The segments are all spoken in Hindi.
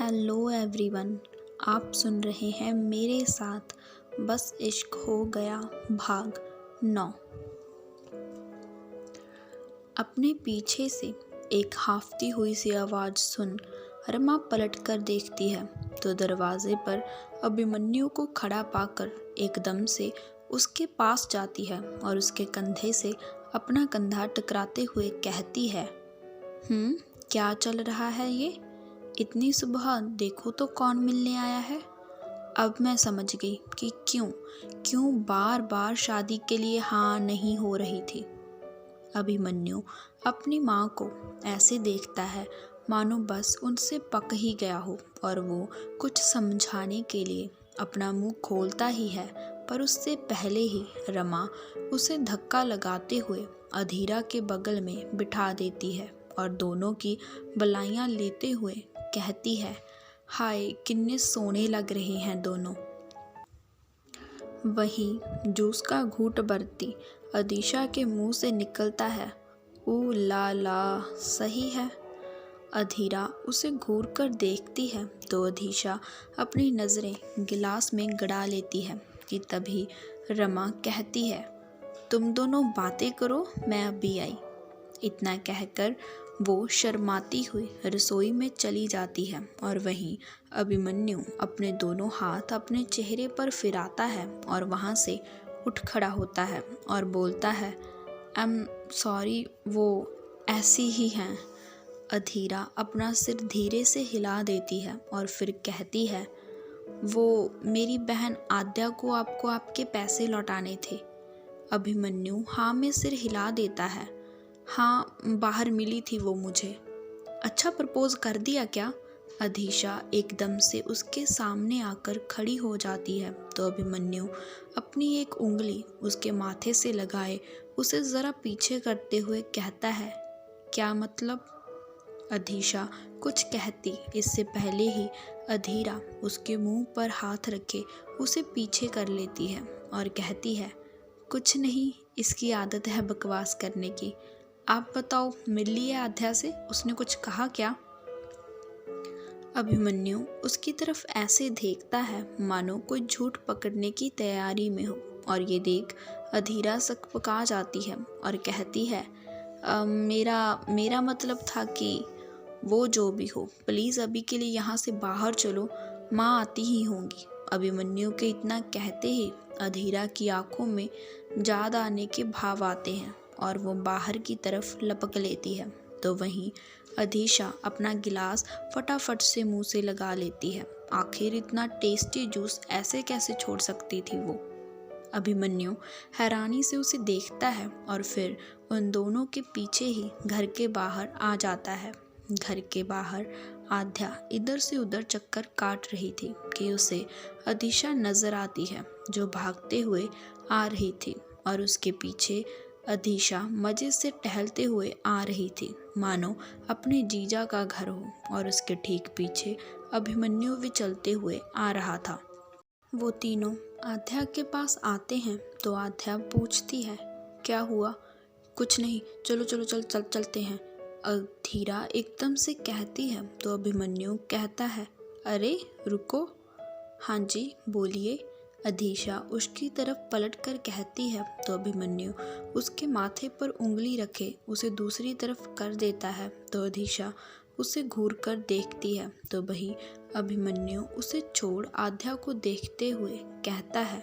हेलो एवरीवन, आप सुन रहे हैं मेरे साथ बस इश्क हो गया भाग 9। अपने पीछे से एक हाफती हुई सी आवाज़ सुन रमा पलटकर देखती है तो दरवाजे पर अभिमन्यु को खड़ा पाकर एकदम से उसके पास जाती है और उसके कंधे से अपना कंधा टकराते हुए कहती है, क्या चल रहा है ये? इतनी सुबह देखो तो कौन मिलने आया है। अब मैं समझ गई कि क्यों बार बार शादी के लिए हाँ नहीं हो रही थी। अभिमन्यु अपनी माँ को ऐसे देखता है मानो बस उनसे पक ही गया हो और वो कुछ समझाने के लिए अपना मुंह खोलता ही है, पर उससे पहले ही रमा उसे धक्का लगाते हुए अधीरा के बगल में बिठा देती है और दोनों की बलाइयाँ लेते हुए कहती है, हाय कितने सोने लग रहे हैं दोनों। वहीं जूस का घूंट भरती अदीशा के मुंह से निकलता है, ओ ला ला, सही है। अधीरा उसे घूर कर देखती है तो अदीशा अपनी नज़रें गिलास में गड़ा लेती है कि तभी रमा कहती है, तुम दोनों बातें करो, मैं अभी आई। इतना कहकर वो शर्माती हुई रसोई में चली जाती है और वहीं अभिमन्यु अपने दोनों हाथ अपने चेहरे पर फिराता है और वहाँ से उठ खड़ा होता है और बोलता है, आई एम सॉरी, वो ऐसी ही हैं। अधीरा अपना सिर धीरे से हिला देती है और फिर कहती है, वो मेरी बहन आद्या को आपको आपके पैसे लौटाने थे। अभिमन्यु हाँ में सिर हिला देता है, हाँ बाहर मिली थी वो मुझे। अच्छा प्रपोज कर दिया क्या? अधीशा एकदम से उसके सामने आकर खड़ी हो जाती है तो अभिमन्यु अपनी एक उंगली उसके माथे से लगाए उसे ज़रा पीछे करते हुए कहता है, क्या मतलब? अधीशा कुछ कहती इससे पहले ही अधीरा उसके मुंह पर हाथ रखे उसे पीछे कर लेती है और कहती है, कुछ नहीं, इसकी आदत है बकवास करने की। आप बताओ, मिल ली है आध्या से? उसने कुछ कहा क्या? अभिमन्यु उसकी तरफ ऐसे देखता है मानो कोई झूठ पकड़ने की तैयारी में हो और ये देख अधीरा सकपका जाती है और कहती है, मेरा मतलब था कि वो जो भी हो, प्लीज़ अभी के लिए यहाँ से बाहर चलो, माँ आती ही होंगी। अभिमन्यु के इतना कहते ही अधीरा की आंखों में जाद आने के भाव आते हैं और वो बाहर की तरफ लपक लेती है तो वहीं अधीशा अपना गिलास फटाफट से मुंह से लगा लेती है। आखिर इतना टेस्टी जूस ऐसे कैसे छोड़ सकती थी वो। अभिमन्यु हैरानी से उसे देखता है और फिर उन दोनों के पीछे ही घर के बाहर आ जाता है। घर के बाहर आध्या इधर से उधर चक्कर काट रही थी कि उसे अधीशा नजर आती है जो भागते हुए आ रही थी और उसके पीछे अधीशा मजे से टहलते हुए आ रही थी मानो अपने जीजा का घर हो और उसके ठीक पीछे अभिमन्यु भी चलते हुए आ रहा था। वो तीनों आध्या के पास आते हैं तो आध्या पूछती है, क्या हुआ? कुछ नहीं, चलो चलो चलते हैं। अधीरा एकदम से कहती है तो अभिमन्यु कहता है, अरे रुको। हाँ जी बोलिए। अधीशा उसकी तरफ पलटकर कहती है तो अभिमन्यु उसके माथे पर उंगली रखे उसे दूसरी तरफ कर देता है तो अधीशा उसे घूर कर देखती है तो वही अभिमन्यु उसे छोड़ आध्या को देखते हुए कहता है,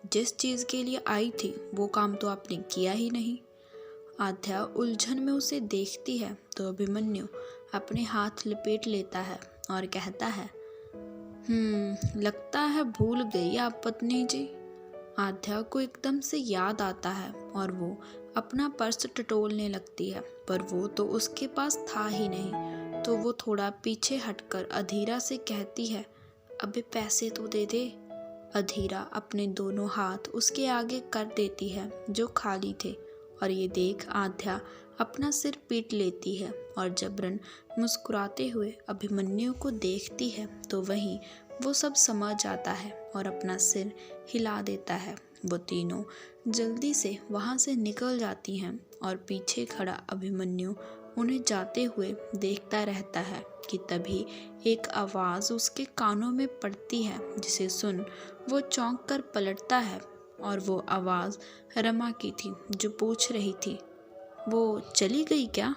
जिस चीज़ के लिए आई थी वो काम तो आपने किया ही नहीं। आध्या उलझन में उसे देखती है तो अभिमन्यु अपने हाथ लपेट लेता है और कहता है, लगता है भूल गई आप पत्नी जी। आध्या को एकदम से याद आता है और वो अपना पर्स टटोलने लगती है, पर वो तो उसके पास था ही नहीं तो वो थोड़ा पीछे हटकर अधीरा से कहती है, अबे पैसे तो दे दे। अधीरा अपने दोनों हाथ उसके आगे कर देती है जो खाली थे और ये देख आध्या अपना सिर पीट लेती है और जबरन मुस्कुराते हुए अभिमन्यु को देखती है तो वहीं वो सब समझ जाता है और अपना सिर हिला देता है। वो तीनों जल्दी से वहाँ से निकल जाती हैं और पीछे खड़ा अभिमन्यु उन्हें जाते हुए देखता रहता है कि तभी एक आवाज़ उसके कानों में पड़ती है, जिसे सुन वो चौंक कर पलटता है और वो आवाज़ रमा की थी, जो पूछ रही थी, वो चली गई क्या?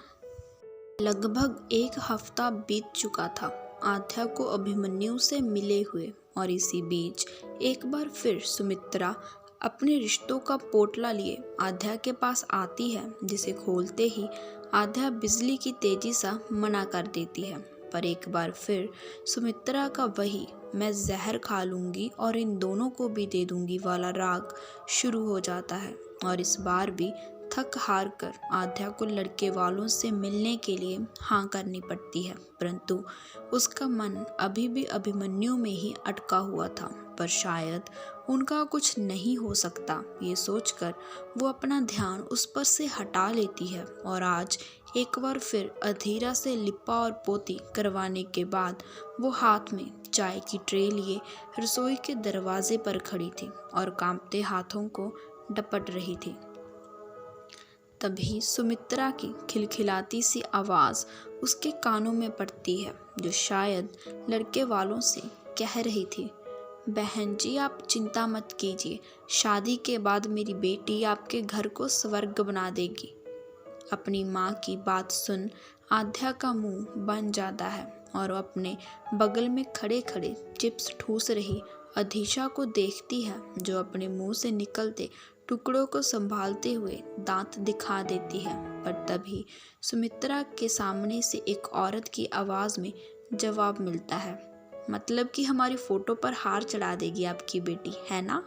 लगभग एक हफ्ता बीत चुका था आध्या को अभिमन्यु से मिले हुए, और इसी बीच एक बार फिर सुमित्रा अपने रिश्तों का पोटला लिए आध्या के पास आती है, जिसे खोलते ही आध्या बिजली की तेजी सा मना कर देती है। पर एक बार फिर सुमित्रा का वही मैं जहर खा लूंगी और इन दोनों को भी दे दूंगी वाला राग शुरू हो जाता है, और इस बार भी थक हार कर आध्या को लड़के वालों से मिलने के लिए हाँ करनी पड़ती है। परंतु उसका मन अभी भी अभिमन्यु में ही अटका हुआ था, पर शायद उनका कुछ नहीं हो सकता, ये सोचकर वो अपना ध्यान उस पर से हटा लेती है। और आज एक बार फिर अधीरा से लिपा और पोती करवाने के बाद वो हाथ में चाय की ट्रे लिए रसोई के दरवाजे पर खड़ी थी और कांपते हाथों को डपट रही थी। तभी सुमित्रा की खिलखिलाती सी आवाज़ उसके कानों में पड़ती है, जो शायद लड़के वालों से कह रही थी, बहन जी आप चिंता मत कीजिए, शादी के बाद मेरी बेटी आपके घर को स्वर्ग बना देगी। अपनी माँ की बात सुन आध्या का मुंह बन जाता है और वो अपने बगल में खड़े खड़े चिप्स ठूस रही अधीशा को देखती है, जो अपने मुंह से निकलते टुकड़ों को संभालते हुए दांत दिखा देती है। पर तभी सुमित्रा के सामने से एक औरत की आवाज़ में जवाब मिलता है, मतलब कि हमारी फोटो पर हार चढ़ा देगी आपकी बेटी, है ना?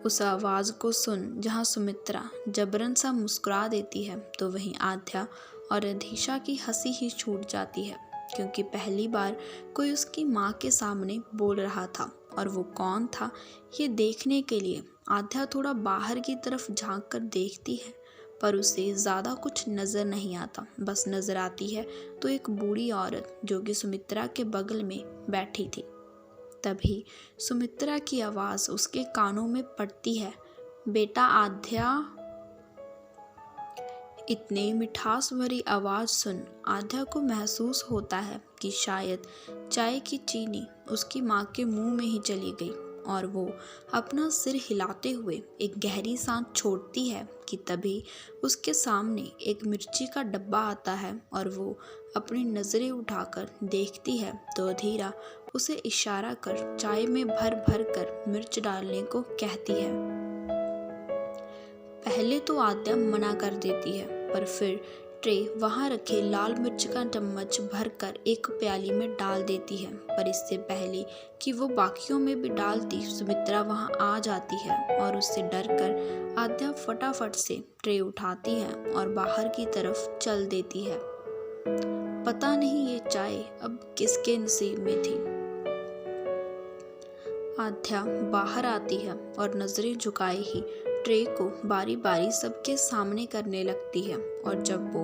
उस आवाज़ को सुन जहाँ सुमित्रा जबरन सा मुस्कुरा देती है, तो वहीं आध्या और अधीशा की हंसी ही छूट जाती है, क्योंकि पहली बार कोई उसकी माँ के सामने बोल रहा था। और वो कौन था ये देखने के लिए आध्या थोड़ा बाहर की तरफ झांक कर देखती है, पर उसे ज़्यादा कुछ नज़र नहीं आता। बस नज़र आती है तो एक बूढ़ी औरत जो कि सुमित्रा के बगल में बैठी थी। तभी सुमित्रा की आवाज़ उसके कानों में पड़ती है, बेटा आध्या। इतने मिठास भरी आवाज़ सुन आध्या को महसूस होता है कि शायद चाय की चीनी उसकी माँ के मुंह में ही चली गई, और वो अपना सिर हिलाते हुए एक गहरी सांस छोड़ती है कि तभी उसके सामने एक मिर्ची का डब्बा आता है, और वो अपनी नज़रें उठाकर देखती है तो अधीरा उसे इशारा कर चाय में भर भर कर मिर्च डालने को कहती है। पहले तो आद्या मना कर देती है, पर फिर ट्रे वहाँ रखे लाल मिर्च का चम्मच भरकर एक प्याली में डाल देती है। पर इससे पहले कि वो बाकियों में भी डालती, सुमित्रा वहाँ आ जाती है और उससे डरकर आद्या फटाफट से ट्रे उठाती है और बाहर की तरफ चल देती है। पता नहीं ये चाय अब किसके नसीब में थी। आध्या बाहर आती है और नजरें झुकाए ही ट्रे को बारी बारी सबके सामने करने लगती है, और जब वो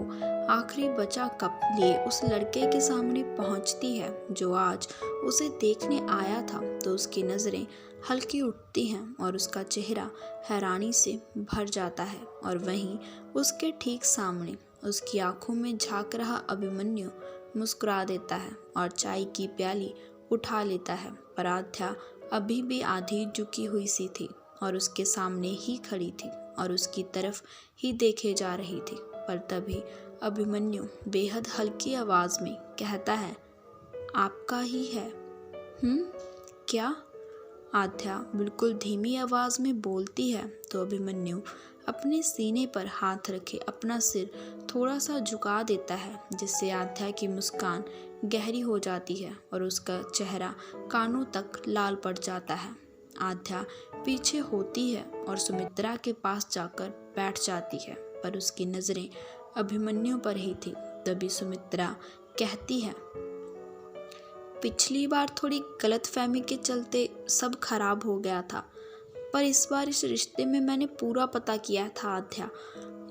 आखिरी बचा कप लिए उस लड़के के सामने पहुंचती है जो आज उसे देखने आया था, तो उसकी नज़रें हल्की उठती हैं और उसका चेहरा हैरानी से भर जाता है। और वहीं उसके ठीक सामने उसकी आंखों में झांक रहा अभिमन्यु मुस्कुरा देता है और चाय की प्याली उठा लेता है। पर आध्या अभी भी आधी झुकी हुई सी थी और उसके सामने ही खड़ी थी और उसकी तरफ ही देखे जा रही थी। पर तभी अभिमन्यु बेहद हल्की आवाज़ में कहता है, आपका ही है? क्या? आध्या बिल्कुल धीमी आवाज़ में बोलती है, तो अभिमन्यु अपने सीने पर हाथ रखे अपना सिर थोड़ा सा झुका देता है, जिससे आध्या की मुस्कान गहरी हो जाती है और उसका चेहरा कानों तक लाल पड़ जाता है। आध्या पीछे होती है और सुमित्रा के पास जाकर बैठ जाती है, पर उसकी नज़रें अभिमन्यु पर ही थी। तभी सुमित्रा कहती है, पिछली बार थोड़ी गलतफहमी के चलते सब खराब हो गया था, पर इस बार इस रिश्ते में मैंने पूरा पता किया था आध्या।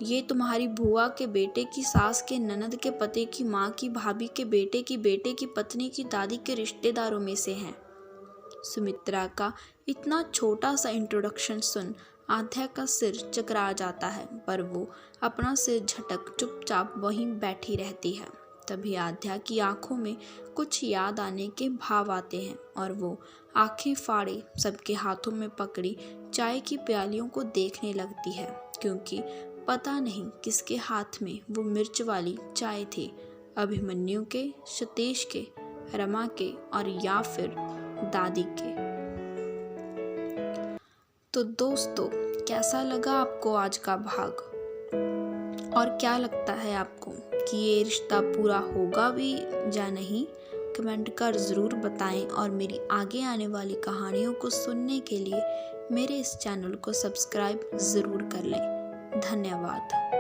ये तुम्हारी बुआ के बेटे की सास के ननद के पति की माँ की भाभी के बेटे की पत्नी की दादी के रिश्तेदारों में से हैं। सुमित्रा का इतना छोटा सा इंट्रोडक्शन सुन आध्या का सिर चकरा जाता है, पर वो अपना सिर झटक चुपचाप वहीं बैठी रहती है। तभी आध्या की आंखों में कुछ याद आने के भाव आते हैं और वो आंखें फाड़े सबके हाथों में पकड़ी चाय की प्यालियों को देखने लगती है, क्योंकि पता नहीं किसके हाथ में वो मिर्च वाली चाय थी, अभिमन्यु के, सतीश के, रमा के और या फिर दादी के। तो दोस्तों, कैसा लगा आपको आज का भाग, और क्या लगता है आपको कि ये रिश्ता पूरा होगा भी या नहीं? कमेंट कर ज़रूर बताएं और मेरी आगे आने वाली कहानियों को सुनने के लिए मेरे इस चैनल को सब्सक्राइब ज़रूर कर लें। धन्यवाद।